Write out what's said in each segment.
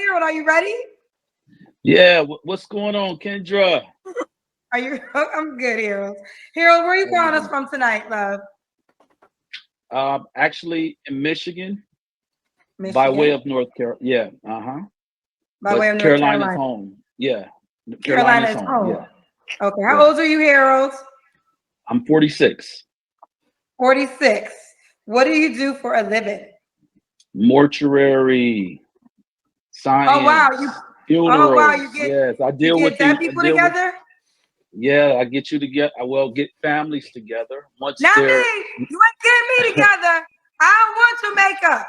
Harold. Are you ready? Yeah, what's going on, Kendra? Are you? I'm good, Harold. Harold, where are you How you calling us doing? from tonight, love? Actually in Michigan, by way Michigan, of North Carolina. Yeah, by way But of North Carolina's Carolina. home. Yeah, Carolina Carolina's is home. home. Yeah, Okay. How yeah. old are you, Harold? I'm 46. 46. What do you do for a living? Mortuary Oh wow, you. science, Oh wow, you funerals. get Yes, I you deal with get dead the. I people deal with. together. Yeah, I get you to get. I will get families together once Not they're. me. You ain't getting me together. I don't want your makeup.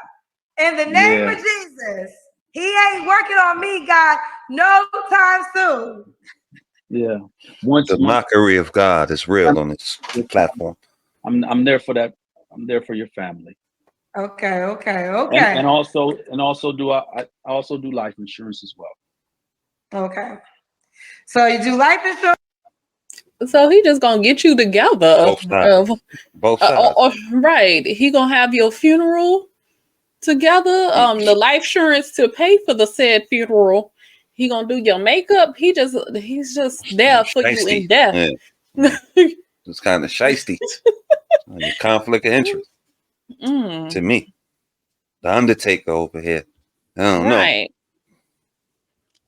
In the name Yeah, of Jesus, he ain't working on me, God, no time soon. yeah. Once, The once. mockery of God is real on this platform. I'm there for that. I'm there for your family. Okay, okay, and okay, and also and also do I also do life insurance as well. okay. So you do life insurance. So he just gonna get you together. Both sides. Both sides. Right. He gonna have your funeral together. The life insurance to pay for the said funeral. He gonna do your makeup. He's just there for you in Shiesty. death. Yeah. It's kind of shiesty. Like a conflict of interest to me. The Undertaker over here. I don't know. Right.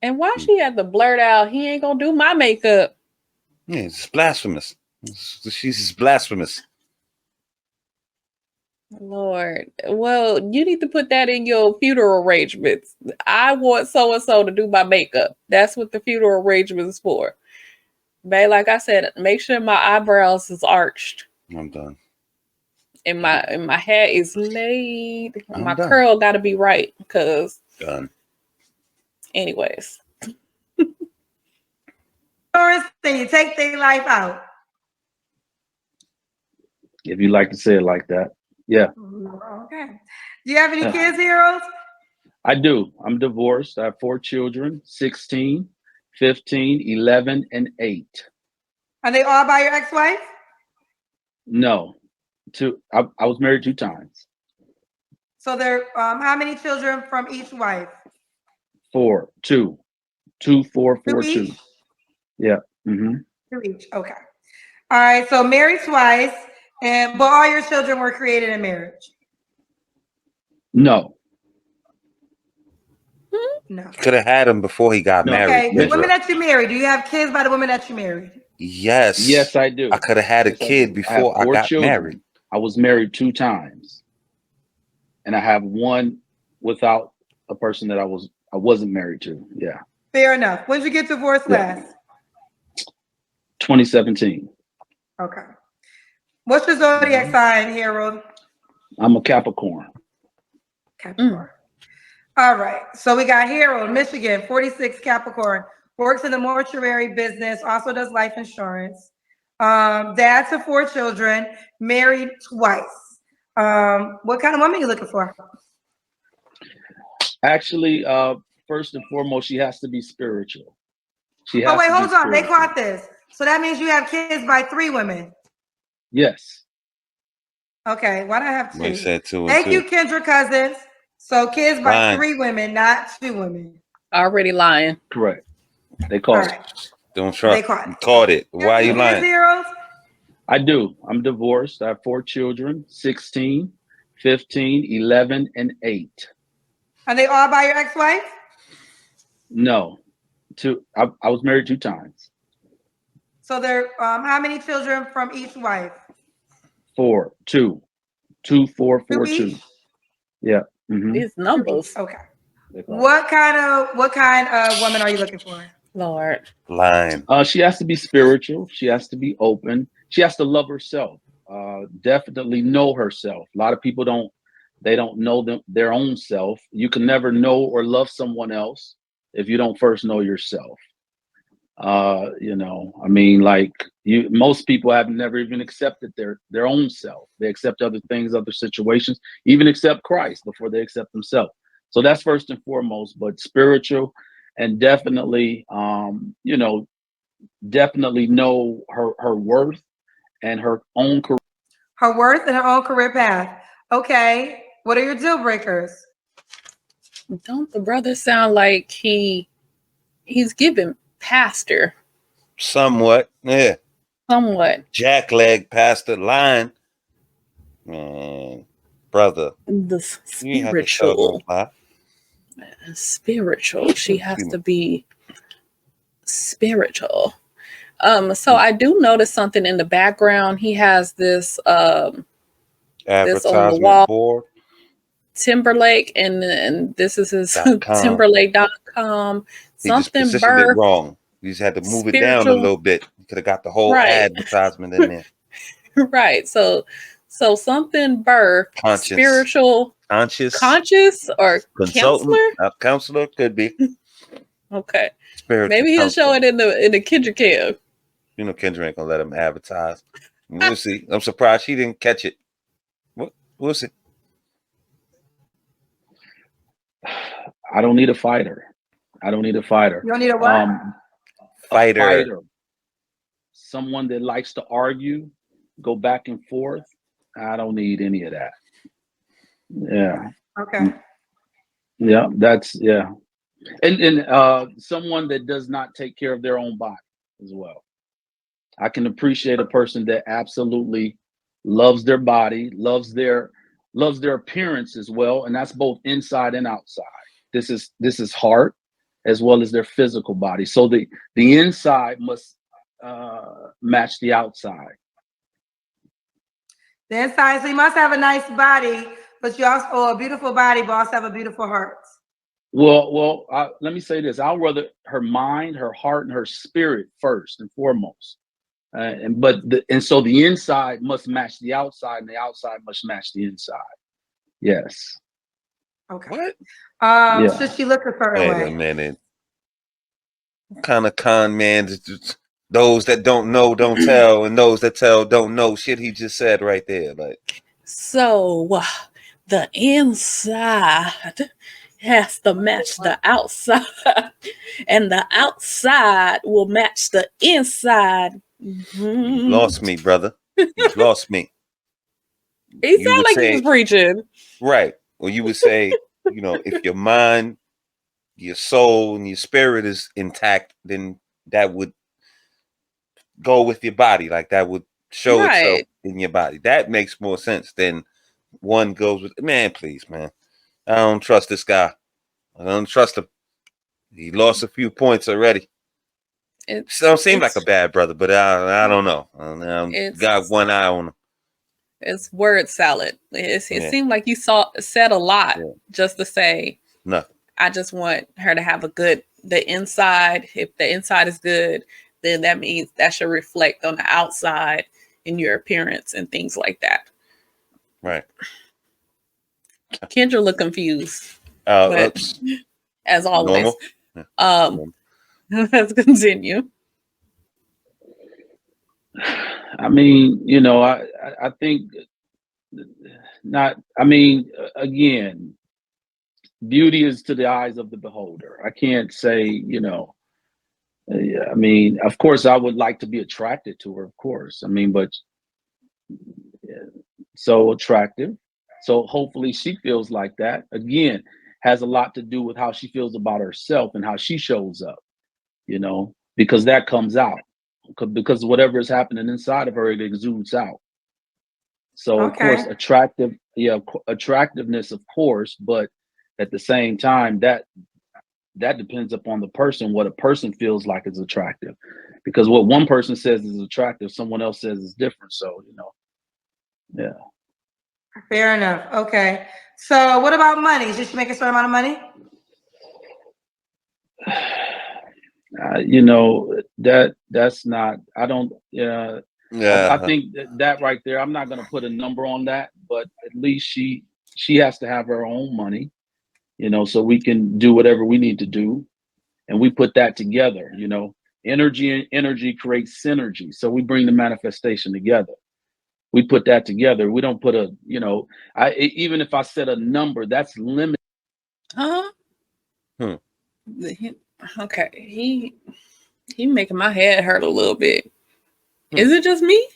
And why she had to blurt out, he ain't gonna do my makeup? Yeah, it's blasphemous. She's blasphemous. Lord. Well, you need to put that in your funeral arrangements. I want so and so to do my makeup. That's what the funeral arrangement is for. Babe, like I said, make sure my eyebrows is arched. I'm done. And my hair is laid. I'm My done. curl gotta be right. Cause Done. anyways. Then you take their life out. If you like to say it like that. Yeah. Okay. Do you have any kids, Heroes? I do. I'm divorced. I have 4 children, 16, 15, 11, and 8. Are they all by your ex-wife? No. I was married 2 times. So they're how many children from each wife? 4, 2, 2, 4, 2 4, 2. each? Yeah. Mm-hmm. 2 each. Okay. All right. So married twice, but all your children were created in marriage. No. No. Could have had him before he got No. married. Okay. The women that you married, do you have kids by the women that you married? Yes. Yes, I do. I could have had a Yes, I kid do. before I have 4 got children. married. I was married 2 times. And I have 1 without a person that I wasn't married to. Yeah. Fair enough. When did you get divorced last? 2017. Okay. What's your zodiac sign, Harold? I'm a Capricorn. Capricorn. All right. So we got Harold, Michigan, 46, Capricorn, works in the mortuary business, also does life insurance. Dad to 4 children, married twice. What kind of woman are you looking for? Actually, first and foremost, she has to be spiritual. She Oh, has wait, to be hold on. They spiritual. caught this. So that means you have kids by 3 women. Yes. Okay. Why do I have 2? They said 2 and Thank 2. you, Kendra Cousins. So kids by Lying. 3 women, not 2 women. Already lying. Correct. They All caught it. right. Don't try. They caught You it. caught it. You Why are have you any kids, lying? Heroes? I do. I'm divorced. I have 4 children, 16, 15, 11, and 8. Are they all by your ex-wife? No. I was married 2 times. So they're how many children from each wife? 4, 2, 2, 4, 2 4, 2. each? Yeah. Mm-hmm. These numbers. Okay. What kind of woman are you looking for? Lord. Lying. She has to be spiritual. She has to be open. She has to love herself. Definitely know herself. A lot of people don't know their own self. You can never know or love someone else if you don't first know yourself. I mean, like most people have never even accepted their own self. They accept other things, other situations, even accept Christ before they accept themselves. So that's first and foremost, but spiritual and definitely, definitely know her worth and her own career. Her worth and her own career path. Okay. What are your deal breakers? Don't the brother sound like he's giving pastor Somewhat, yeah. somewhat Jackleg past the line. Man, brother, the you ain't have to tell no lie. spiritual. She has Excuse to me. be spiritual. So I do notice something in the background. He has this this on the Advertisement wall, board. Timberlake, and this is his .com. Timberlake.com. He just Something positioned it birth wrong. You just had to move it down a spiritual. little bit. You could have got the whole Right. advertisement in there. Right. So something birth Conscious. spiritual conscious or consultant, counselor. counselor could be. Okay. Spiritual Maybe he'll show counselor. it in the Kendra Cam. You know, Kendra ain't gonna let him advertise. We'll see. I'm surprised she didn't catch it. We'll see. I don't need a fighter. I don't need a fighter. You don't need a what? Fighter. A fighter. Someone that likes to argue, go back and forth. I don't need any of that. Yeah. Okay. Yeah, that's yeah. And someone that does not take care of their own body as well. I can appreciate a person that absolutely loves their body, loves their appearance as well, and that's both inside and outside. This is heart as well as their physical body. So the inside must match the outside. The inside, so you must have a nice body, but you also a beautiful body, but also have a beautiful heart. Well, let me say this. I'll rather her mind, her heart, and her spirit first and foremost. So the inside must match the outside, and the outside must match the inside. Yes. Okay. What? Yeah. Should she look a certain Wait way? a minute. What kind of con man? Those that don't know don't tell, and those that tell don't know. Shit, he just said right there. Like, So the inside has to match the outside, and the outside will match the inside. you lost me, brother. You lost me. He You sounded would like say- he was preaching. Right. Or you would say, if your mind, your soul, and your spirit is intact, then that would go with your body. Like that would show itself Right. in your body. That makes more sense than one goes with. Man, please, man. I don't trust this guy. I don't trust him. He lost a few points already. It Don't seem like a bad brother, but I don't know. Got one eye on him. It's word salad. It Yeah. seemed like you said a lot just to say Nothing. I just want her to have the inside. If the inside is good, then that means that should reflect on the outside in your appearance and things like that. Right. Kendra looked confused. But as always. Normal. Let's continue. I mean, I think not. I mean, again, beauty is to the eyes of the beholder. I can't say, I mean, of course, I would like to be attracted to her, of course. I mean, but so attractive. So hopefully she feels like that. Again, has a lot to do with how she feels about herself and how she shows up, because that comes out. Because whatever is happening inside of her, it exudes out. So of course, attractiveness, of course, but at the same time, that depends upon the person, what a person feels like is attractive. Because what one person says is attractive, someone else says is different. So, yeah. Fair enough. Okay. So what about money? Should she make a certain amount of money? That's not, I don't, I think that right there, I'm not going to put a number on that, but at least she has to have her own money, so we can do whatever we need to do. And we put that together, energy creates synergy. So we bring the manifestation together. We put that together. We don't put even if I set a number, that's limited. Okay. He making my head hurt a little bit. Is it just me?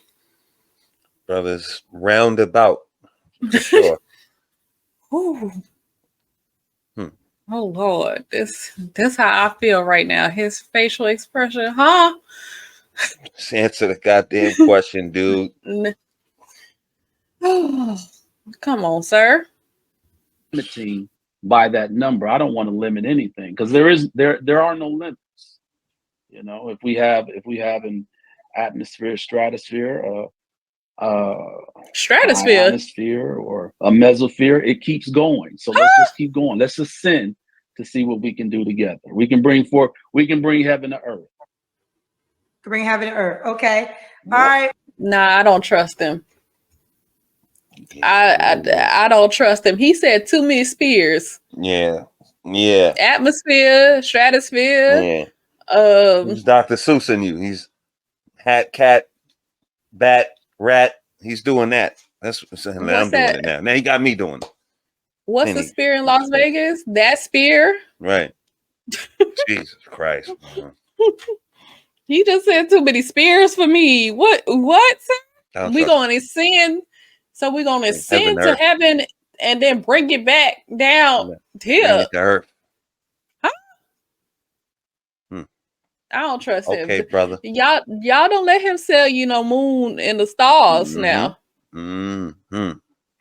Brothers, roundabout for sure. Oh Lord, this how I feel right now. His facial expression, huh? Just answer the goddamn question, dude. Oh, come on, sir. Limiting by that number. I don't want to limit anything because there are no limits. You know, if we have an atmosphere, stratosphere, Stratosphere. ionosphere, or a mesosphere, it keeps going. So let's just keep going. Let's ascend to see what we can do together. We can bring heaven to earth. Bring heaven to earth. Okay. All right. Nah, I don't trust him. Yeah, I don't trust him. He said too many spheres. yeah. Atmosphere, stratosphere. He's Dr. Seuss in you. He's hat, cat, bat, rat. He's doing that. I'm doing it now. Now he got me doing it. What's the sphere in Las Vegas? That sphere? Right. Jesus Christ. He just said too many spears for me. What? We going to ascend. So we're going to ascend to heaven and then bring it back down here. Bring it to earth. Huh? I don't trust him. Okay, brother. Y'all don't let him sell you no moon and the stars now.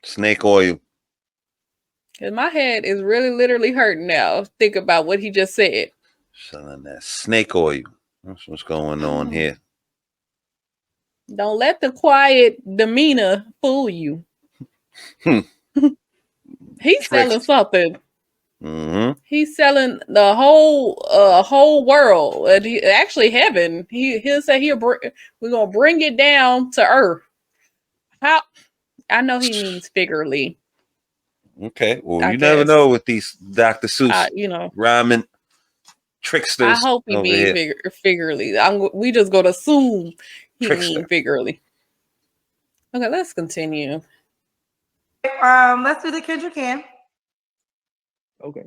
Snake oil. Cause my head is really literally hurting now. Think about what he just said. Selling that snake oil. That's what's going on here. Don't let the quiet demeanor fool you. He's selling something. He's selling the whole world. Actually, heaven. He'll say we're gonna bring it down to earth. How? I know he means figuratively. Okay. Well, you never know with these Dr. Seuss, rhyming tricksters. I hope he means figuratively. We just gonna assume he means figuratively. Okay, let's continue. Let's do the Kendra Cam. Okay.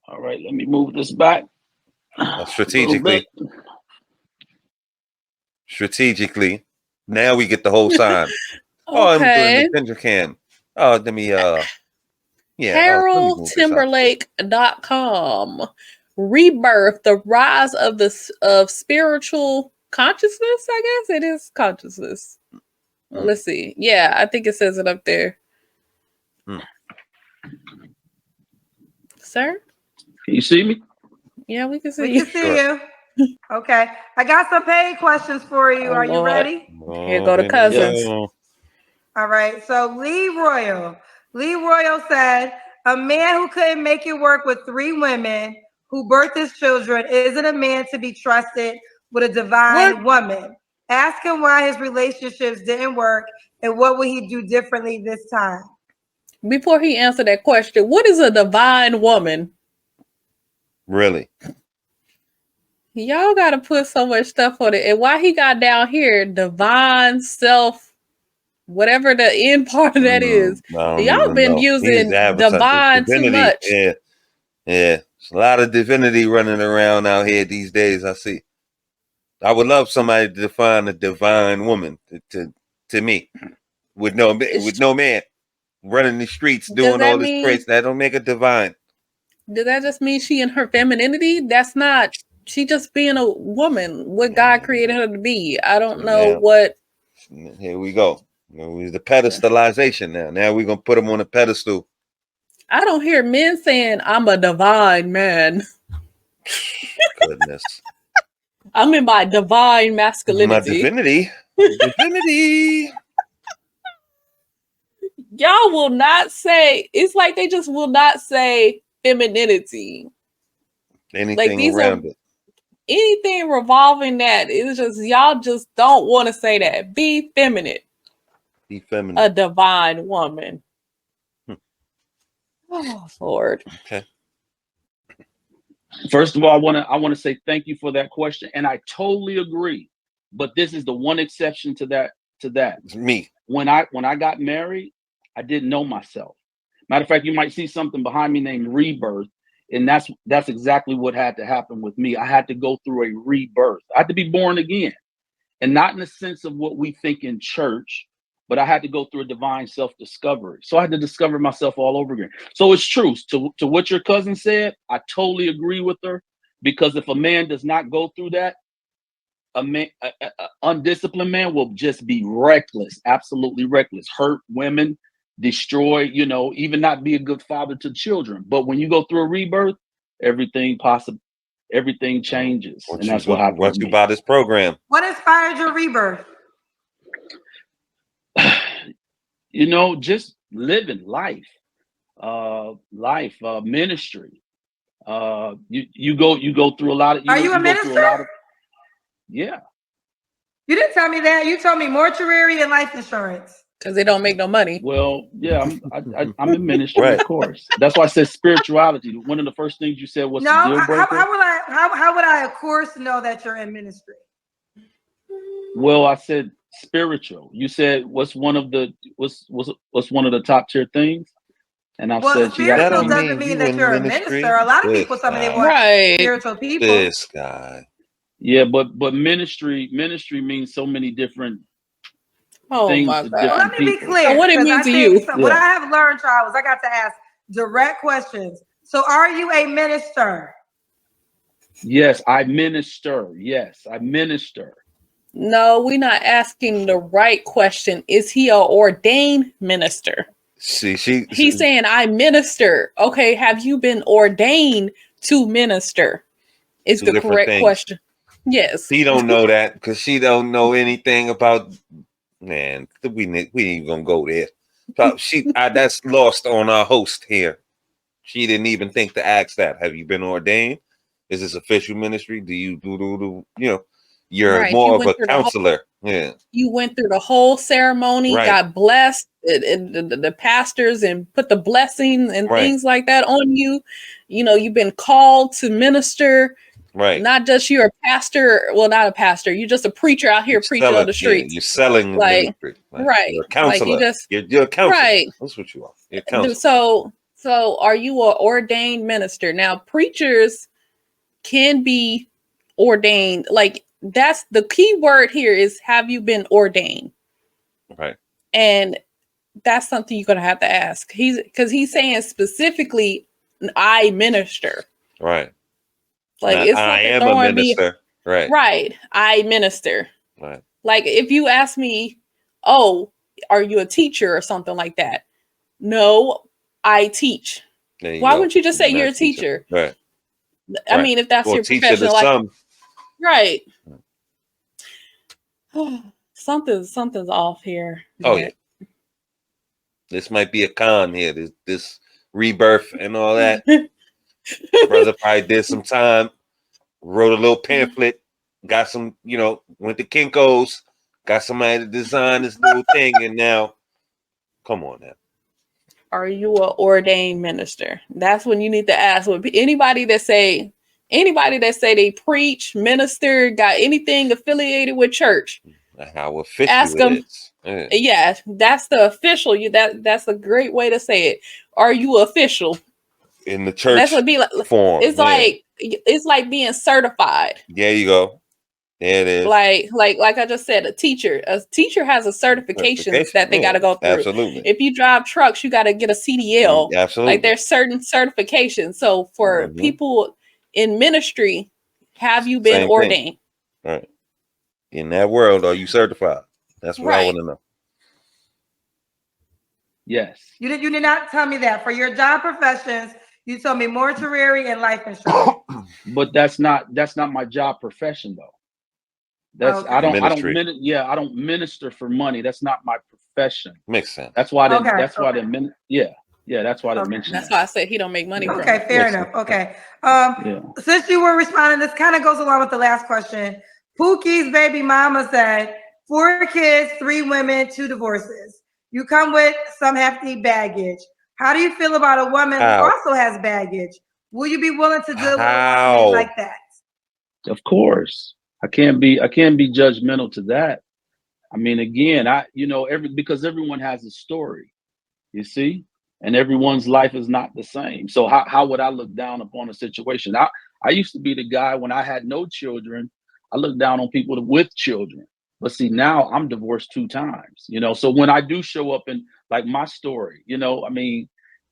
All right, let me move this back. Strategically. Now we get the whole sign. I'm doing the Kendra Cam. Let me HaroldTimberlake.com. Rebirth, the rise of spiritual consciousness. I guess it is consciousness. Let's see. Yeah, I think it says it up there. Sir? Can you see me? Yeah, we can see you. We can see you. Okay. I got some paid questions for you. Are you ready? Here go the cousins. All right. So Lee Royal said, a man who couldn't make it work with 3 women who birthed his children isn't a man to be trusted with a divine woman. Ask him why his relationships didn't work and what would he do differently this time? Before he answered that question, what is a divine woman? Really? Y'all got to put so much stuff on it. And why he got down here, divine self, whatever the end part of that is. Y'all been using divine too much. Yeah. There's a lot of divinity running around out here these days, I see. I would love somebody to define a divine woman to me with no man running the streets doing all this crazy. That don't make a divine. Does that just mean she in her femininity? That's not. She just being a woman. What God created her to be. I don't know what. Here we go. The pedestalization now. Now we're gonna put them on a pedestal. I don't hear men saying I'm a divine man. Goodness. I'm in my divine masculinity. My divinity. Divinity. Y'all will not say, it's like they just will not say femininity. Anything around it. Anything revolving that. It's just, y'all just don't want to say that. Be feminine. Be feminine. A divine woman. Oh, Lord. Okay. First of all, I want to say thank you for that question, and I totally agree. But this is the one exception to that. It's me. When I got married, I didn't know myself. Matter of fact, you might see something behind me named rebirth, and that's exactly what had to happen with me. I had to go through a rebirth. I had to be born again, and not in the sense of what we think in church but I had to go through a divine self-discovery. So I had to discover myself all over again. So it's true. To what your cousin said, I totally agree with her, because if a man does not go through that, a undisciplined man will just be reckless, absolutely reckless, hurt women, destroy, even not be a good father to children. But when you go through a rebirth, everything changes. And that's what happened. What you about this program? What inspired your rebirth? Just living life, ministry. You go through a lot of. Are you a minister? Yeah. You didn't tell me that. You told me mortuary and life insurance. Because they don't make no money. Well, yeah, I'm in ministry, right. Of course. That's why I said spirituality. One of the first things you said was the deal breaker. How would I, of course, know that you're in ministry? Well, I said spiritual. You said what's one of the top tier things? And I've said spiritual doesn't mean that you're a minister. A lot of people tell me they want spiritual people. This guy. Yeah, but ministry means so many different things to different Let me be clear. So what it means to you? What I have learned, Charles, I got to ask direct questions. So are you a minister? Yes, I minister. Yes, I minister. No, we're not asking the right question. Is he an ordained minister? He's saying I minister. Okay, have you been ordained to minister? Is the correct question. Yes. He don't know that because she don't know anything about. Man, we ain't gonna go there. That's lost on our host here. She didn't even think to ask that. Have you been ordained? Is this official ministry? Do you do? You're more of a counselor. You went through the whole ceremony, got blessed, the pastors, and put the blessing and things like that on you. You've been called to minister. Right. Not just you're a pastor. Well, not a pastor. You're just a preacher out here preaching on the streets. You're selling ministry. Right. You're a counselor. You're a counselor. Right. That's what you are. You're a counselor. So are you an ordained minister? Now, preachers can be ordained. Like, that's the key word here is, have you been ordained? Right. And that's something you're going to have to ask. Because he's saying specifically, I minister. Right. Like, it's I am a minister. Right. Right. I minister. Right. Like, if you ask me, oh, are you a teacher or something like that? No, I teach. Why wouldn't you just say you're a teacher? Right. I mean, if that's your profession, right. Something's off here. Oh yeah. This might be a con here. This rebirth and all that. Brother probably did some time, wrote a little pamphlet, got some, went to Kinko's, got somebody to design this little thing, and now, come on now. Are you an ordained minister? That's when you need to ask. Anybody that say they preach, minister, got anything affiliated with church, how official ask them. Yeah, that's the official. That's a great way to say it. Are you official? In the church, that's what be like. Form. It's like being certified. There you go. There it is. Like I just said, a teacher has a certification that they got to go through. Absolutely. If you drive trucks, you got to get a CDL. Absolutely. Like, there's certain certifications. So for people in ministry, have you been ordained? Right. In that world, are you certified? That's what I want to know. Yes. You did not tell me that. For your job professions, you told me mortuary and life insurance. But that's not my job profession though. That's I don't minister for money. That's not my profession. Makes sense. That's why they that's why they mention that's why they mention that's why I said he don't make money from it. Fair enough. Okay. Since you were responding, this kind of goes along with the last question. Pookie's baby mama said 4 kids, 3 women, 2 divorces. You come with some hefty baggage. How do you feel about a woman who also has baggage? Will you be willing to deal with a woman like that? Of course. I can't be judgmental to that. I mean, again, because everyone has a story, you see, and everyone's life is not the same. So how would I look down upon a situation? I used to be the guy when I had no children. I looked down on people with children. But see, now I'm divorced 2 times, you know. So when I do show up in like my story, you know, I mean,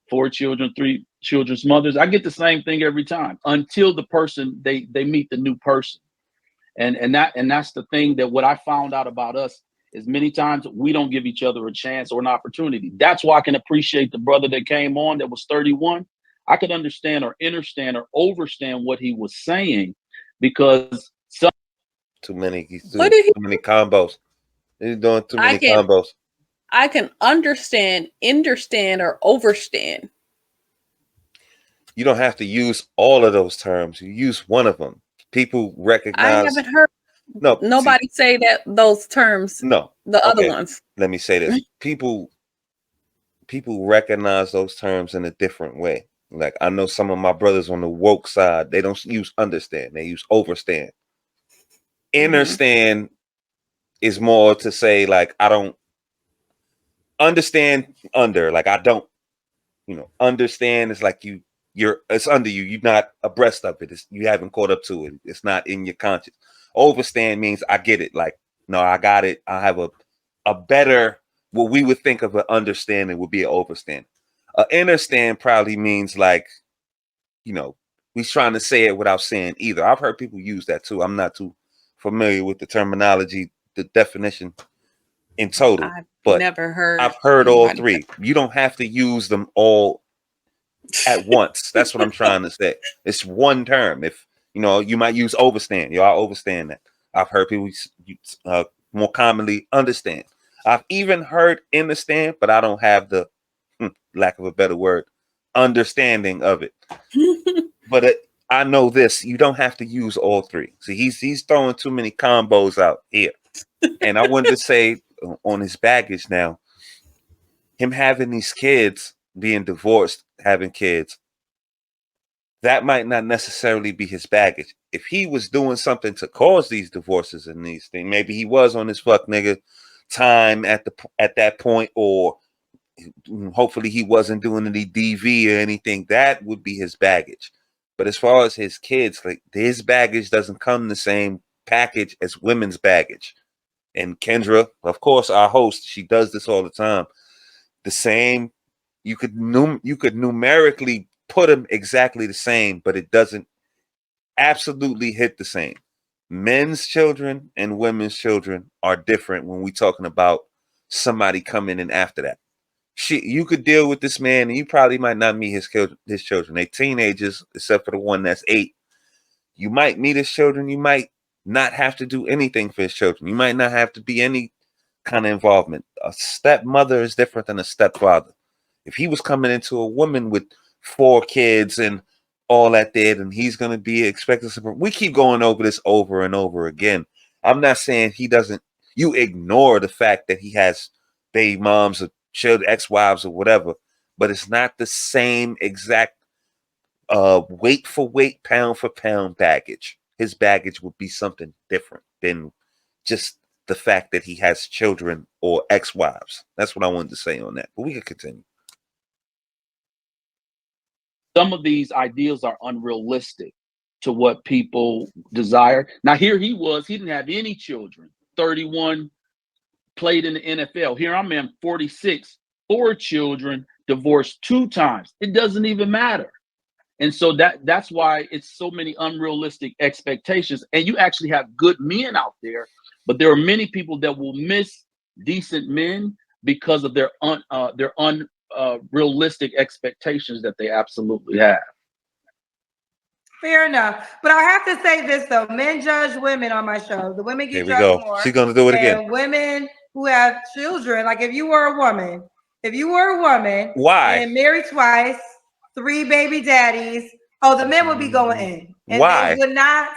4 children, 3 children's mothers, I get the same thing every time until the person they meet the new person. And that's the thing, that what I found out about us is many times we don't give each other a chance or an opportunity. That's why I can appreciate the brother that came on that was 31. I could understand or understand or overstand what he was saying, because some Too many. He's What doing did he? too many combos. He's doing too I many can combos. I can understand, or overstand. You don't have to use all of those terms. You use one of them. People I recognize. haven't heard No, see, nobody say that those terms. no. The other Okay, ones. let me say this. People recognize those terms in a different way. Like, I know some of my brothers on the woke side, they don't use understand, they use overstand. Understand is more to say, like, I don't understand under, like, I don't, you know, understand is like you're it's under you, you're not abreast of it, you haven't caught up to it, it's not in your conscience. Overstand means I get it, like, no, I got it, I have a better, what we would think of an understanding would be an overstand. Understand probably means like, you know, he's trying to say it without saying either. I've heard people use that too. I'm not too familiar with the terminology, the definition in total, I've but never heard I've heard all anybody. three. You don't have to use them all at once. That's what I'm trying to say. It's one term. If you know, you might use overstand. Y'all overstand that. I've heard people more commonly understand. I've even heard understand, but I don't have the lack of a better word, understanding of it. But I know this: you don't have to use all three. See, he's throwing too many combos out here. And I wanted to say on his baggage now, him having these kids, being divorced, having kids, that might not necessarily be his baggage. If he was doing something to cause these divorces and these things, maybe he was on his fuck nigga time at that point, or hopefully he wasn't doing any DV or anything. That would be his baggage. But as far as his kids, like, his baggage doesn't come in the same package as women's baggage. And Kendra, of course, our host, she does this all the time. The same, you could numerically put them exactly the same, but it doesn't absolutely hit the same. Men's children and women's children are different when we're talking about somebody coming in after that. You could deal with this man, and you probably might not meet his children. They teenagers, except for the one that's 8. You might meet his children. You might not have to do anything for his children. You might not have to be any kind of involvement. A stepmother is different than a stepfather. If he was coming into a woman with 4 kids and all that there, then he's going to be expected to. We keep going over this over and over again. I'm not saying he doesn't. You ignore the fact that he has baby moms or children, ex-wives or whatever, but it's not the same exact weight for weight, pound for pound baggage. His baggage would be something different than just the fact that he has children or ex-wives. That's what I wanted to say on that. But we can continue. Some of these ideals are unrealistic to what people desire. Now, here he was, he didn't have any children. 31, played in the NFL. Here I'm in 46, 4 children, divorced 2 times. It doesn't even matter. And so that's why it's so many unrealistic expectations. And you actually have good men out there, but there are many people that will miss decent men because of their unrealistic expectations that they absolutely have. Fair enough. But I have to say this though, men judge women on my show. The women get Here we judged go. more. She's gonna do it again. And women who have children, like if you were a woman Why? and married twice, 3 baby daddies, the men would be going in. And Why? they would not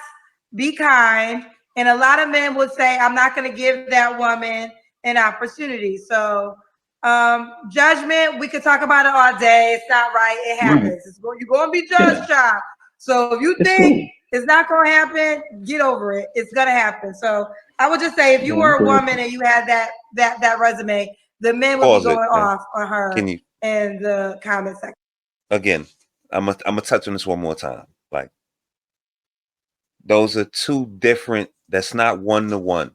be kind. And a lot of men would say, I'm not going to give that woman an opportunity. So judgment, we could talk about it all day. It's not right. It happens. You're going to be judged, child. So if you think it's not going to happen, get over it. It's going to happen. So I would just say, if you were a woman and you had that resume, the men would be going off on her in the comment section. Again, I'm gonna touch on this one more time. Like, those are 2 different. That's not 1-to-1.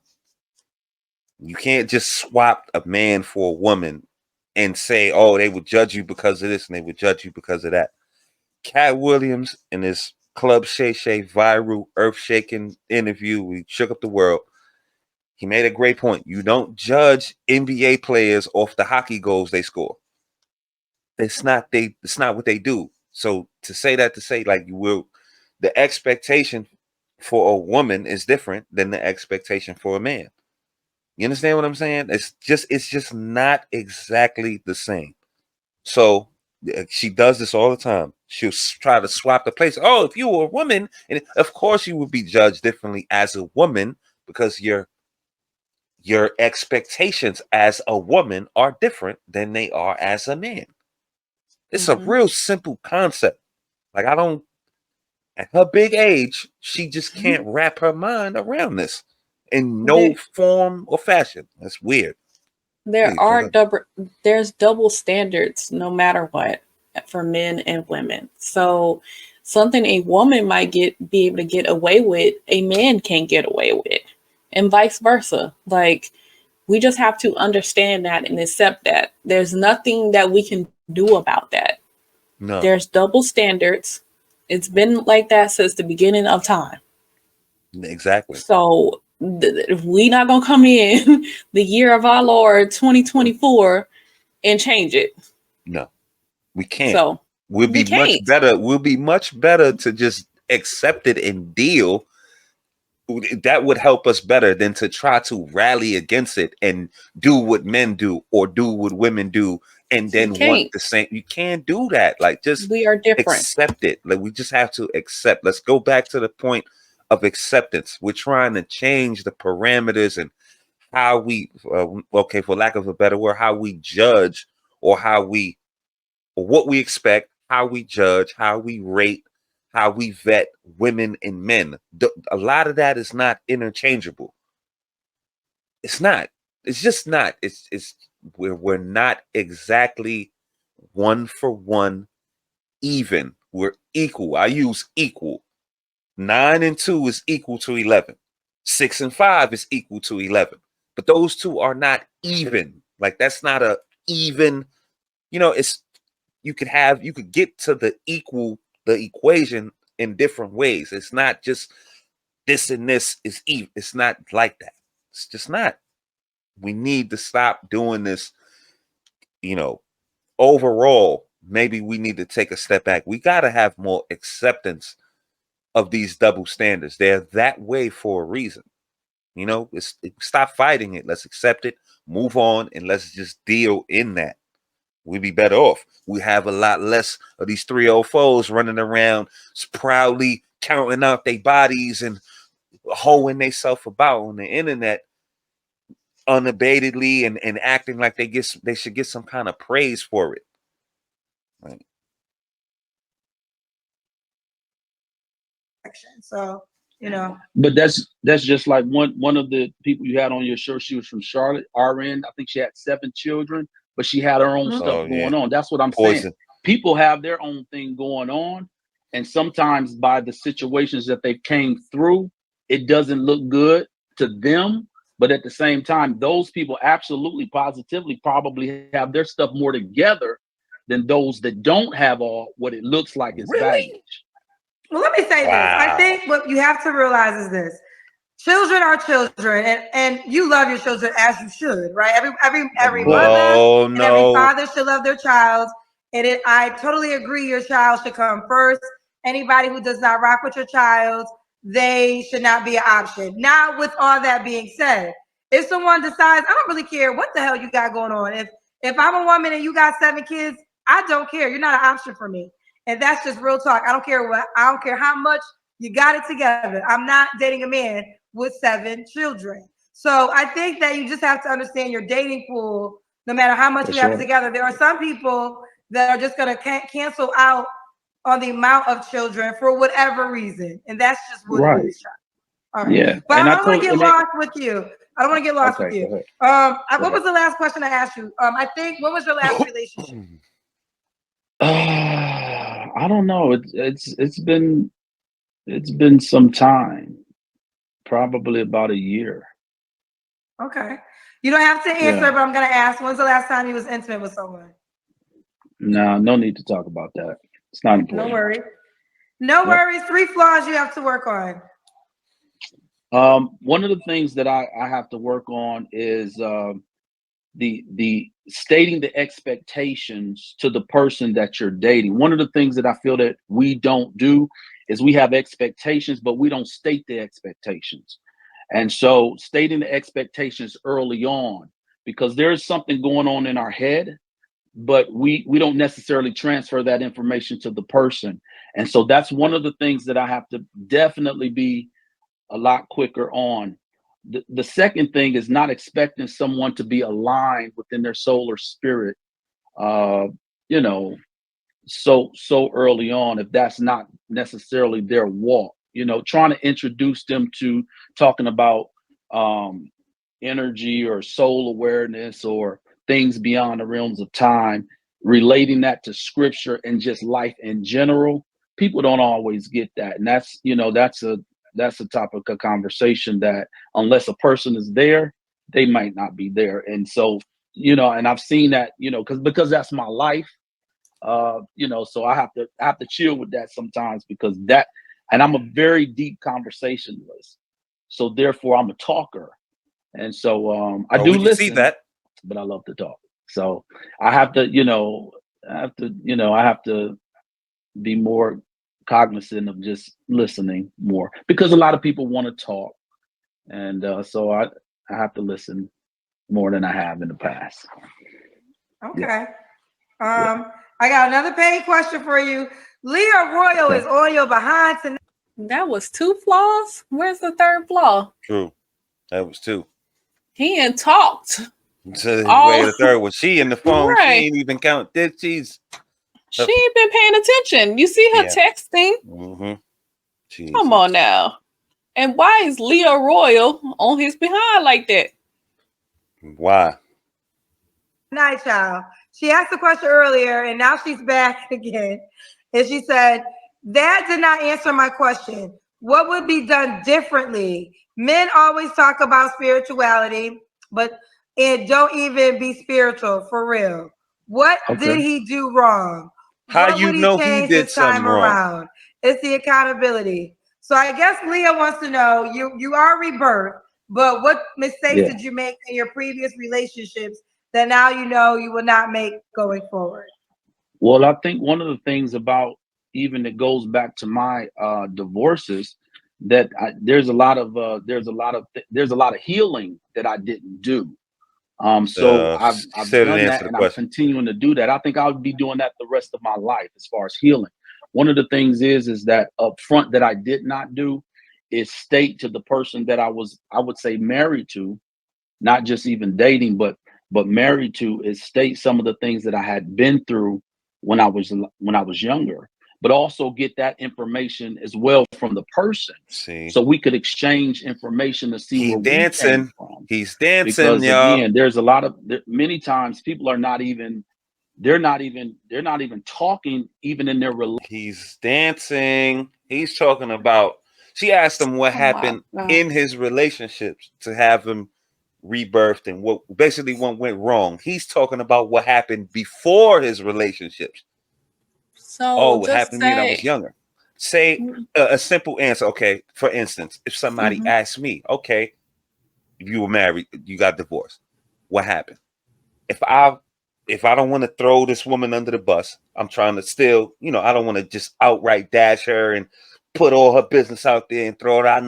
You can't just swap a man for a woman and say, oh, they would judge you because of this and they would judge you because of that. Cat Williams in his Club Shay Shay viral earth-shaking interview, we shook up the world. He made a great point. You don't judge NBA players off the hockey goals they score. It's not what they do. So to say like you will, the expectation for a woman is different than the expectation for a man. You understand what I'm saying? It's just not exactly the same. So she does this all the time. She'll try to swap the place. Oh, if you were a woman, and of course you would be judged differently as a woman because your expectations as a woman are different than they are as a man. It's a real simple concept. Like at her big age, she just can't wrap her mind around this in no form or fashion. That's weird. There's double standards no matter what for men and women. So something a woman might be able to get away with, a man can't get away with, and vice versa. Like, we just have to understand that and accept that. There's nothing that we can do about that. No. There's double standards. It's been like that since the beginning of time. Exactly. So if we not gonna come in the year of our Lord 2024 and change it. No, we can't. So we'll be much better. We'll be much better to just accept it and deal. That would help us better than to try to rally against it and do what men do or do what women do and then want the same. You can't do that. Like, just we are different. Accept it. Like, we just have to accept. Let's go back to the point of acceptance. We're trying to change the parameters and how we, for lack of a better word, how we judge or what we expect, how we judge, how we rate, how we vet women and men. A lot of that is not interchangeable. It's not. It's just not. We're not exactly one for one even. We're equal. I use equal. 9 and 2 is equal to 11. 6 and 5 is equal to 11. But those two are not even. Like, that's not a even. You could get to the equation in different ways. It's not just this and this is even. It's not like that. It's just not. We need to stop doing this. Overall, maybe we need to take a step back. We got to have more acceptance of these double standards. They're that way for a reason. Stop fighting it. Let's accept it, move on, and let's just deal in that. We'd be better off. We have a lot less of these 304s running around proudly counting out their bodies and hoeing themselves about on the internet unabatedly and acting like they should get some kind of praise for it. Right. So, But that's just like one of the people you had on your show. She was from Charlotte, RN. I think she had 7 children, but she had her own stuff going on. That's what I'm saying. People have their own thing going on, and sometimes by the situations that they came through, it doesn't look good to them. But at the same time, those people absolutely, positively, probably have their stuff more together than those that don't have all what it looks like is baggage. Well, let me say this. I think what you have to realize is this. Children are children, and you love your children as you should, right? Every mother and every father should love their child. And I totally agree your child should come first. Anybody who does not rock with your child, they should not be an option. Now, with all that being said, if someone decides, I don't really care what the hell you got going on. If I'm a woman and you got 7 kids, I don't care. You're not an option for me. And that's just real talk. I don't care how much you got it together. I'm not dating a man with 7 children. So I think that you just have to understand your dating pool, no matter how much you have together. There are some people that are just going to cancel out on the amount of children for whatever reason. And that's just what it is. All right. Yeah. But I don't want to get lost with you. I don't want to get lost with you. What was the last question I asked you? I think, what was your last relationship? I don't know. It's been some time, probably about a year. Okay. You don't have to answer, Yeah. but I'm gonna ask. When's the last time you was intimate with someone? No, no need to talk about that. It's not important. No worries. No Yep. worries. 3 flaws you have to work on. One of the things that I have to work on is the stating the expectations to the person that you're dating. One of the things that I feel that we don't do is we have expectations, but we don't state the expectations. And so stating the expectations early on, because there's something going on in our head, but we don't necessarily transfer that information to the person. And so that's one of the things that I have to definitely be a lot quicker on. The second thing is not expecting someone to be aligned within their soul or spirit, you know, so early on, if that's not necessarily their walk. Trying to introduce them to talking about energy or soul awareness or things beyond the realms of time, relating that to scripture and just life in general. People don't always get that, and that's a topic of conversation that unless a person is there, they might not be there. And so, and I've seen that, because that's my life. So I have to chill with that sometimes because and I'm a very deep conversationalist. So therefore I'm a talker. And so I do we can see listen, that. but I love to talk. So I have to, I have to be more cognizant of just listening more because a lot of people want to talk. And so I have to listen more than I have in the past. Okay. I got another paid question for you. Leah Royal is on your behind tonight. That was 2 flaws. Where's the third flaw? True. That was 2. He ain't talked. So the third one. She in the phone. Right. She ain't even count. She ain't been paying attention. You see her texting? Mm-hmm. Come on now. And why is Leah Royal on his behind like that? Why? Night, child. She asked the question earlier, and now she's back again. And she said, "That did not answer my question. What would be done differently? Men always talk about spirituality, but it don't even be spiritual for real. What did he do wrong? How What you would know he change he did this time something wrong? around? It's the accountability." So I guess Leah wants to know, you are rebirth, but what mistakes did you make in your previous relationships that now you will not make going forward? Well, I think one of the things about even it goes back to my divorces that there's a lot of healing that I didn't do. So I've done that and I'm continuing to do that. I think I'll be doing that the rest of my life as far as healing. One of the things is that up front that I did not do is state to the person that I would say married to, not just even dating, but married to, is state some of the things that I had been through when I was younger, but also get that information as well from the person. So we could exchange information to see where we came from. He's dancing, because y'all. again, there's many times people are not even talking even in their relationship. He's dancing. He's talking about, she asked him what happened in his relationships to have him rebirthed and what went wrong. He's talking about what happened before his relationships. So what happened to me when I was younger. Say a simple answer. Okay, for instance, if somebody asked me, okay, if you were married, you got divorced, what happened? If I don't want to throw this woman under the bus, I'm trying to still, I don't want to just outright dash her and put all her business out there and throw it out.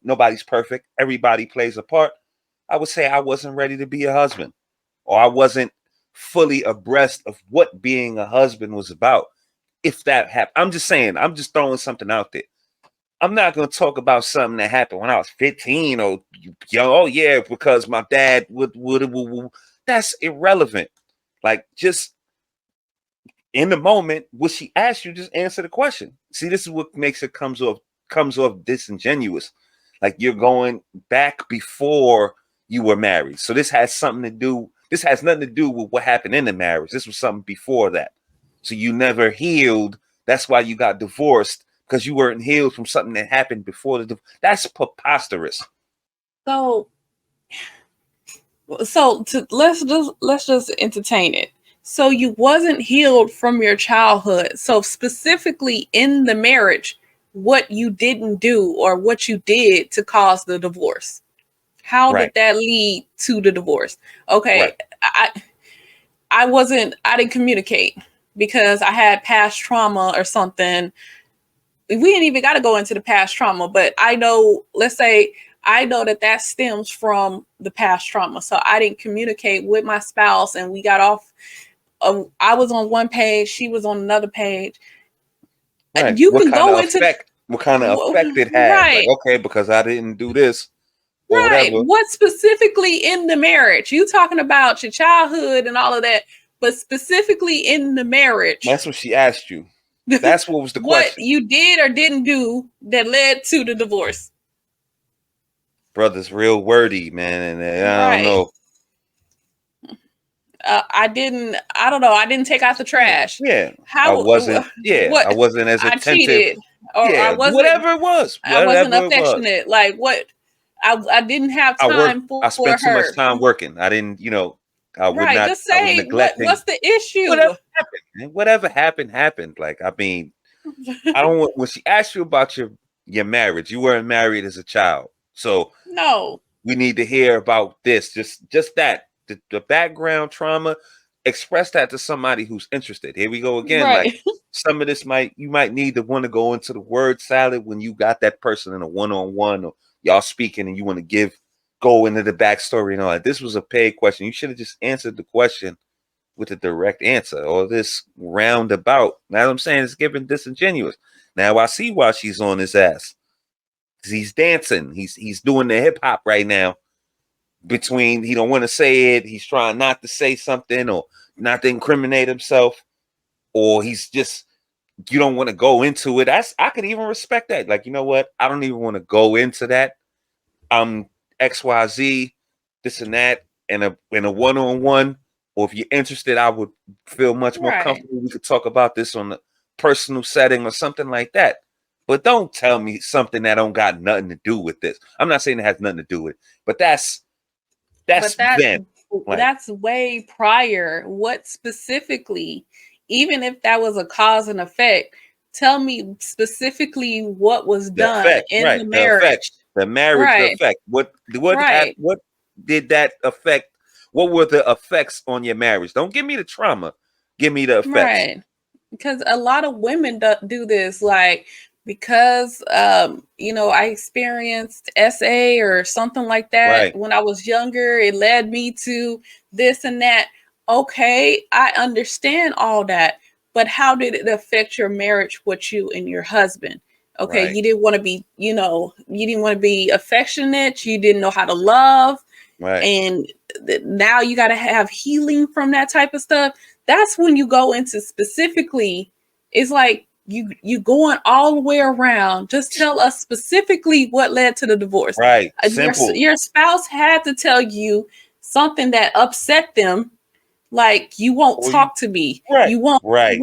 Nobody's perfect. Everybody plays a part. I would say I wasn't ready to be a husband, or I wasn't fully abreast of what being a husband was about. If that happened, I'm just saying, I'm just throwing something out there. I'm not going to talk about something that happened when I was 15 or young. Oh yeah, because my dad would. That's irrelevant. Like, just in the moment, what she asked you, just answer the question. See, this is what makes it comes off disingenuous. Like, you're going back before you were married. So this has nothing to do with what happened in the marriage. This was something before that. So you never healed. That's why you got divorced, because you weren't healed from something that happened before the divorce. That's preposterous. So So let's just entertain it. So you wasn't healed from your childhood. So specifically in the marriage, what you didn't do or what you did to cause the divorce. How Right. did that lead to the divorce? Okay, Right. I didn't communicate because I had past trauma or something. We ain't even got to go into the past trauma, but I know, let's say I know that stems from the past trauma. So I didn't communicate with my spouse and we got off. I was on one page, she was on another page. Right. You What can kind go of into, effect? What kind of effect it had? Like, right, okay, because I didn't do this or right. whatever. What specifically in the marriage? You talking about your childhood and all of that, but specifically in the marriage, That's what she asked you. That's what was the what question. you did or didn't do that led to the divorce. Brother's real wordy, man, and I don't Right. know. I don't know. I didn't take out the trash. Yeah, How? I wasn't. Yeah, What? I wasn't as I attentive. cheated, or Yeah, whatever it was, I wasn't whatever it was. affectionate. Like what? I didn't have I worked. time for I spent too much her. time working. I didn't, I would Right. not. Just I was say neglecting. what's the issue? Whatever happened, man. Whatever happened, happened. Like, I mean, I don't want, when she asked you about your marriage, you weren't married as a child. So No. we need to hear about this. Just that. The background trauma, express that to somebody who's interested. Here we go again. Like, Right. some of this you might need to want to go into the word salad when you got that person in a one-on-one, or y'all speaking and you want to go into the backstory and all that. This was a paid question. You should have just answered the question with a direct answer, or this roundabout. Now I'm saying it's giving disingenuous. Now I see why she's on his ass. He's dancing. He's doing the hip hop right now. Between, he don't want to say it, he's trying not to say something or not to incriminate himself, or he's just, you don't want to go into it. I could even respect that. Like, you know what? I don't even want to go into that. I'm XYZ, this and that, in a one-on-one. Or if you're interested, I would feel much more Right. comfortable. We could talk about this on a personal setting or something like that. But don't tell me something that don't got nothing to do with this. I'm not saying it has nothing to do with it, but that's But then. Like, that's way prior. What specifically, even if that was a cause and effect, tell me specifically what was the done effect, in right? the The effect, marriage. the marriage, the Right. effect. What Right. what did that affect? What were the effects on your marriage? Don't give me the trauma. Give me the effects. Right. Because a lot of women do this, like, because I experienced SA or something like that Right. when I was younger. It led me to this and that. Okay, I understand all that, but how did it affect your marriage with you and your husband? Okay, Right. you didn't want to be, you didn't want to be affectionate. You didn't know how to love, Right. and now you got to have healing from that type of stuff. That's when you go into specifically, it's like you going all the way around. Just tell us specifically what led to the divorce. Right. Your, Simple. your spouse had to tell you something that upset them, like you won't Or talk to me, right. you won't Right. you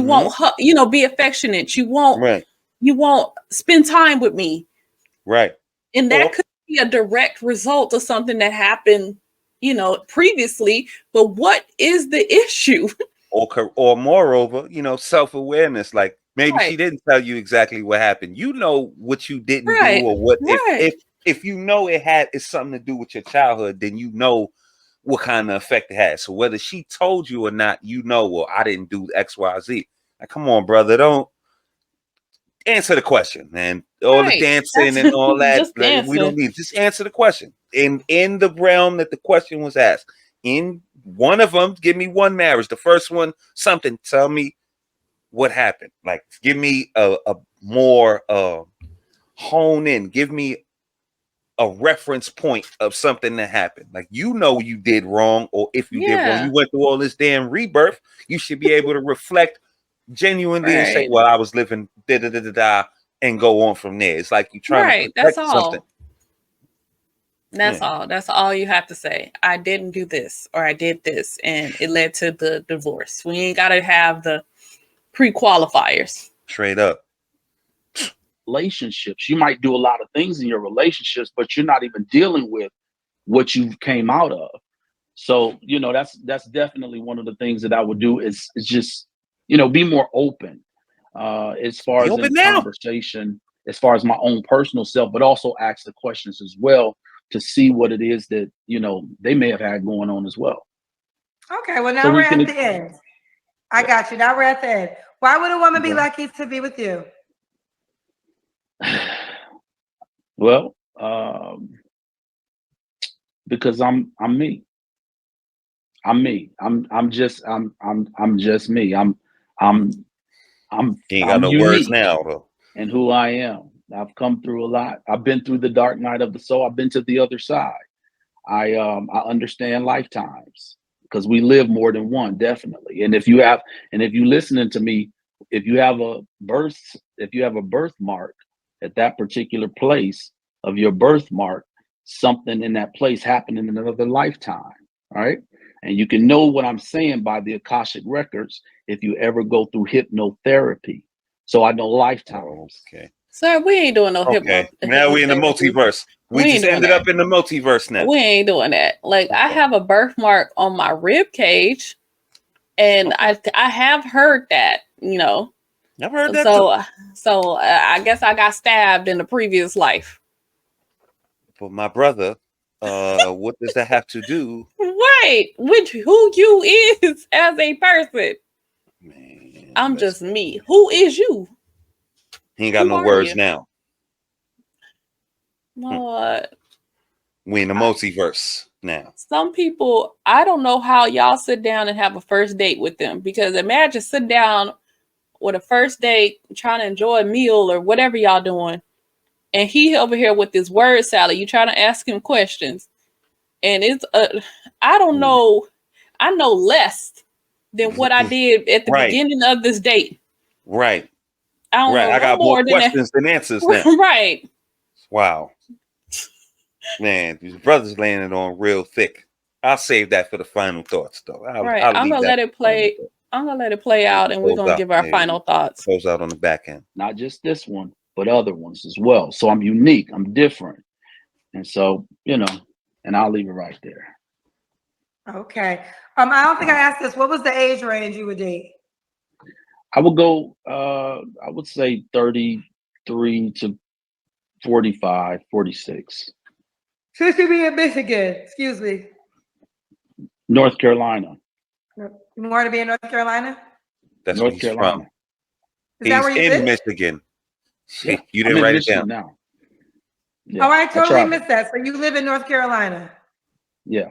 Mhm. won't be affectionate, you Right. won't spend time with me. Right. And Or that could be a direct result of something that happened, previously. But what is the issue? or moreover, self-awareness. Like, maybe Right, she didn't tell you exactly what happened. You know what you didn't do, right, or what right, if you know it's something to do with your childhood, then you know what kind of effect it has. So whether she told you or not, well, I didn't do XYZ. Like, come on, brother, don't answer the question, man. All the right. dancing That's and all that, just like, we don't dancing. need. Just answer the question in the realm that the question was asked. In one of them, give me one marriage. The first one, something. Tell me what happened. Like, give me a more hone in. Give me a reference point of something that happened. Like, you did wrong, or if you did wrong, Yeah, you went through all this damn rebirth. You should be able to reflect genuinely and say, right, well, I was living da da da da da, and go on from there. It's like you're trying to right. That's protect something. all. That's Yeah. all. That's all you have to say. I didn't do this, or I did this, and it led to the divorce. We ain't got to have the pre-qualifiers. Straight up. Relationships, you might do a lot of things in your relationships, but you're not even dealing with what you came out of. So, that's definitely one of the things that I would do is just, be more open as far You as open in now? conversation, as far as my own personal self, but also ask the questions as well to see what it is that, they may have had going on as well. Okay, well, now So we're we can, at the end. I got you. Now we're at the end. Why would a woman be Okay. lucky to be with you? Well, because I'm me. I'm me. I'm just me. I'm You ain't got no words unique now, though. in who I am. I've come through a lot. I've been through the dark night of the soul. I've been to the other side. I understand lifetimes because we live more than one, definitely. And if you listening to me, if you have a birthmark at that particular place of your birthmark, something in that place happened in another lifetime, right? And you can know what I'm saying by the Akashic records if you ever go through hypnotherapy. So I know lifetimes. Okay. Sir, we ain't doing no Okay. Now we in the multiverse. We ain't just doing ended that. up in the multiverse now. We ain't doing that. Like, I have a birthmark on my rib cage, and I have heard that, I've heard that So, too. so I guess I got stabbed in the previous life. But my brother, what does that have to do? Right, who you is as a person. Man, I'm just me. Who is you? He ain't got no words now. What? We in the multiverse now. Some people, I don't know how y'all sit down and have a first date with them, because imagine sitting down with a first date, trying to enjoy a meal or whatever y'all doing, and he over here with this word salad. You trying to ask him questions, and it's I don't know. I know less than what I did at the beginning of this date. Right. I don't know. I got more questions than answers now. Right. Wow. Man, these brothers landing on real thick. I'll save that for the final thoughts, though. I'm gonna let it play. I'm gonna let it play out, and we're gonna give our final thoughts. Close out on the back end. Not just this one, but other ones as well. So I'm unique. I'm different, and so and I'll leave it right there. Okay. I don't think I asked this. What was the age range you would date? I would go. I would say 33 to 45, 46. Should you be in Michigan? Excuse me. North Carolina. You want to be in North Carolina? That's North where he's Carolina. from. Is that where you in live? Michigan. Yeah, you didn't write it down. Now. Yeah, oh, I totally missed that. So you live in North Carolina? Yeah.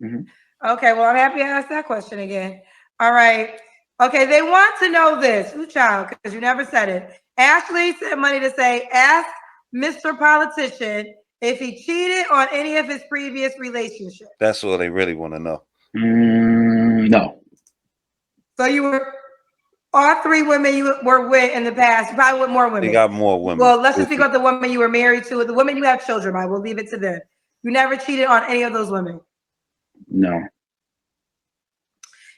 Mm-hmm. Okay, well, I'm happy I asked that question again. All right. Okay, they want to know this. Ooh, child, because you never said it. Ashley sent money to say, ask Mr. Politician if he cheated on any of his previous relationships. That's what they really want to know. No. So you were, all three women you were with in the past, you probably with more women. They got more women. Well, let's just think about the woman you were married to, the woman you have children by. We'll leave it to them. You never cheated on any of those women? No.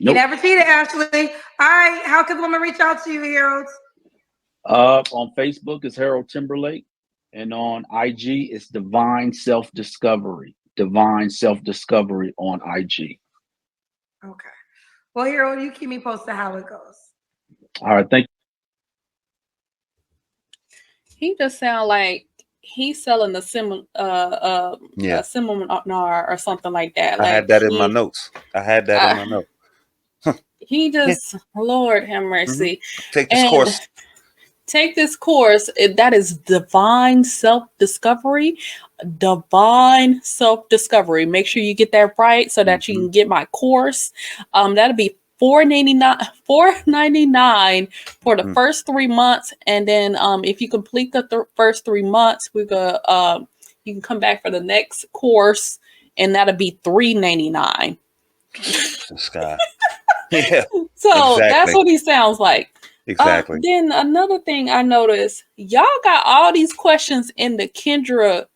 Nope. You never cheated, Ashley. All right. How can the woman reach out to you, Harold? On Facebook is Harold Timberlake, and on IG it's Divine Self Discovery. Divine Self Discovery on IG. Okay. Well, Harold, you keep me posted how it goes. All right. Thank you. He just sound like he's selling the seminar or something like that. I had that in my notes. In my notes. He just, Lord have mercy. Take this course. Take this course. That is Divine Self-Discovery. Divine Self-Discovery. Make sure you get that right so that you can get my course. That'll be $4.99 for the first 3 months, and then if you complete the first 3 months, you can come back for the next course, and that'll be $3.99. This guy. Yeah. So that's what he sounds like. Exactly. Then another thing I noticed, y'all got all these questions in the Kendra.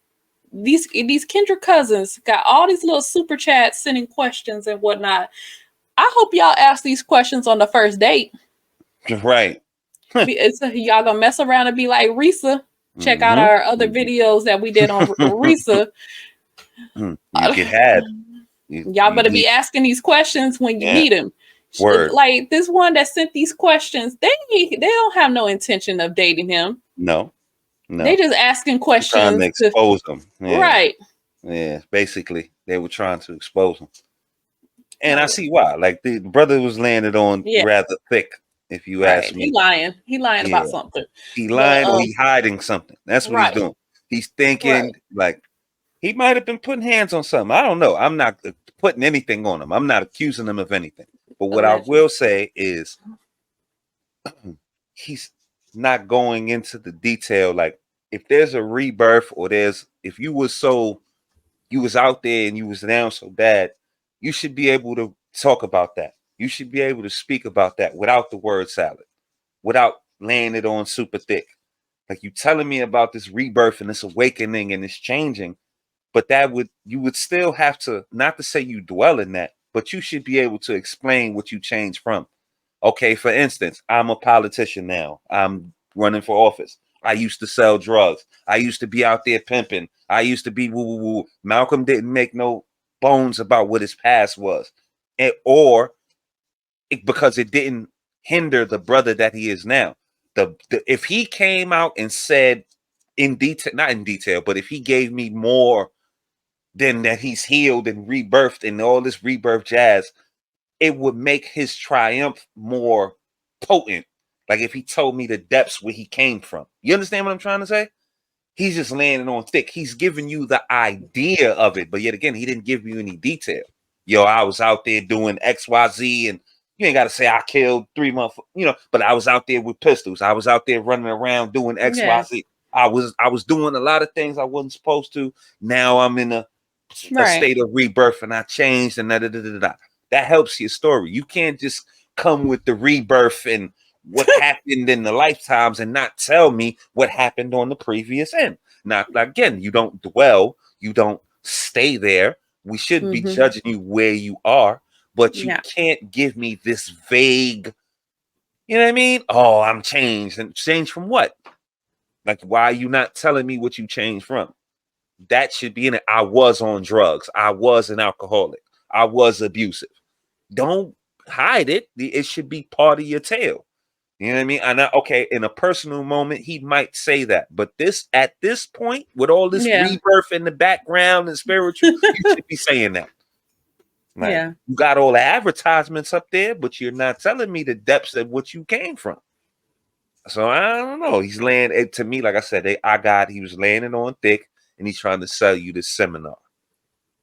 These Kendra cousins got all these little super chats sending questions and whatnot. I hope y'all ask these questions on the first date. Right. Y'all gonna mess around and be like, Risa, check out our other videos that we did on Risa. You get had. Y'all better be asking these questions when you meet him. Word. Like this one that sent these questions, they don't have no intention of dating him. No. They just asking questions. Trying to expose them. Yeah. Right. Yeah. Basically, they were trying to expose him. And I see why. Like the brother was landed on rather thick, if you ask me. He lying. He lying about something. He lying or he hiding something. That's what he's doing. He's thinking like he might have been putting hands on something. I don't know. I'm not putting anything on him. I'm not accusing him of anything. But what I will say is he's not going into the detail. Like if there's a rebirth or if you was out there and you was down so bad, you should be able to talk about that. You should be able to speak about that without the word salad, without laying it on super thick. Like you telling me about this rebirth and this awakening and this changing, but you would still have to, not to say you dwell in that, but you should be able to explain what you changed from. Okay, for instance, I'm a politician now. I'm running for office. I used to sell drugs. I used to be out there pimping. I used to be woo woo woo. Malcolm didn't make no bones about what his past was, because it didn't hinder the brother that he is now. If he came out and said in detail, not in detail, but if he gave me more than that he's healed and rebirthed and all this rebirth jazz, it would make his triumph more potent. Like if he told me the depths where he came from. You understand what I'm trying to say? He's just landing on thick. He's giving you the idea of it, but yet again, he didn't give you any detail. Yo, I was out there doing XYZ, and you ain't got to say I killed 3 months, but I was out there with pistols. I was out there running around doing XYZ. I was doing a lot of things I wasn't supposed to. Now I'm in a state of rebirth and I changed and that helps your story. You can't just come with the rebirth and what happened in the lifetimes and not tell me what happened on the previous end. Now, again, you don't dwell, you don't stay there. We shouldn't be judging you where you are, but you can't give me this vague, you know what I mean? Oh, I'm changed. And changed from what? Like, why are you not telling me what you changed from? That should be in it. I was on drugs. I was an alcoholic. I was abusive. Don't hide it. It should be part of your tale. You know what I mean? And okay, in a personal moment, he might say that, but at this point, with all this rebirth in the background and spiritual, you should be saying that. Like, you got all the advertisements up there, but you're not telling me the depths of what you came from. So I don't know. He's laying it to me, like I said. He was laying it on thick, and he's trying to sell you this seminar.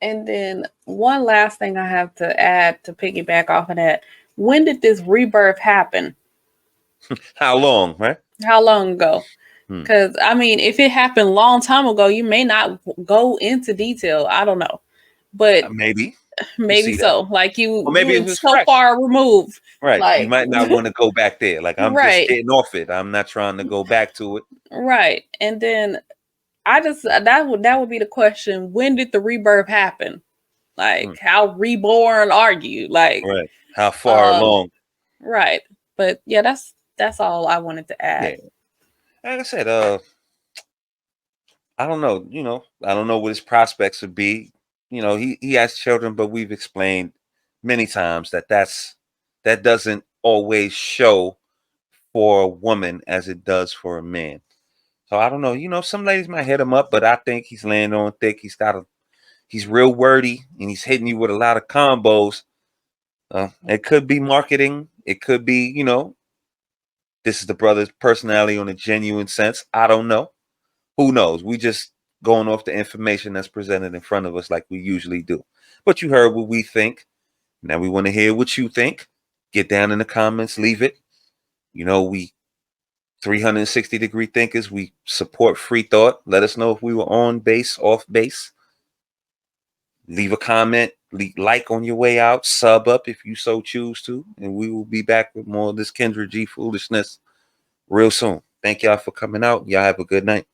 And then one last thing I have to add to piggyback off of that: when did this rebirth happen? How long, right? How long ago? Because I mean, if it happened a long time ago, you may not go into detail. I don't know, but maybe so. Like or maybe it was so fresh. far removed, right? Like, you might not want to go back there. Like I'm just getting off it. I'm not trying to go back to it. Right, and then that would be the question: when did the rebirth happen? Like, how reborn are you? Like, right? How far along? Right, but yeah, that's all I wanted to add. Yeah. Like I said, I don't know. I don't know what his prospects would be. He has children, but we've explained many times that doesn't always show for a woman as it does for a man. So I don't know. Some ladies might hit him up, but I think he's laying on thick. He's real wordy, and he's hitting you with a lot of combos. It could be marketing. It could be, this is the brother's personality on a genuine sense. I don't know. Who knows? We just going off the information that's presented in front of us like we usually do. But you heard what we think. Now we want to hear what you think. Get down in the comments. Leave it. We 360-degree thinkers. We support free thought. Let us know if we were on base, off base. Leave a comment. Like on your way out. Sub up if you so choose to. And we will be back with more of this Kendra G foolishness real soon. Thank y'all for coming out. Y'all have a good night.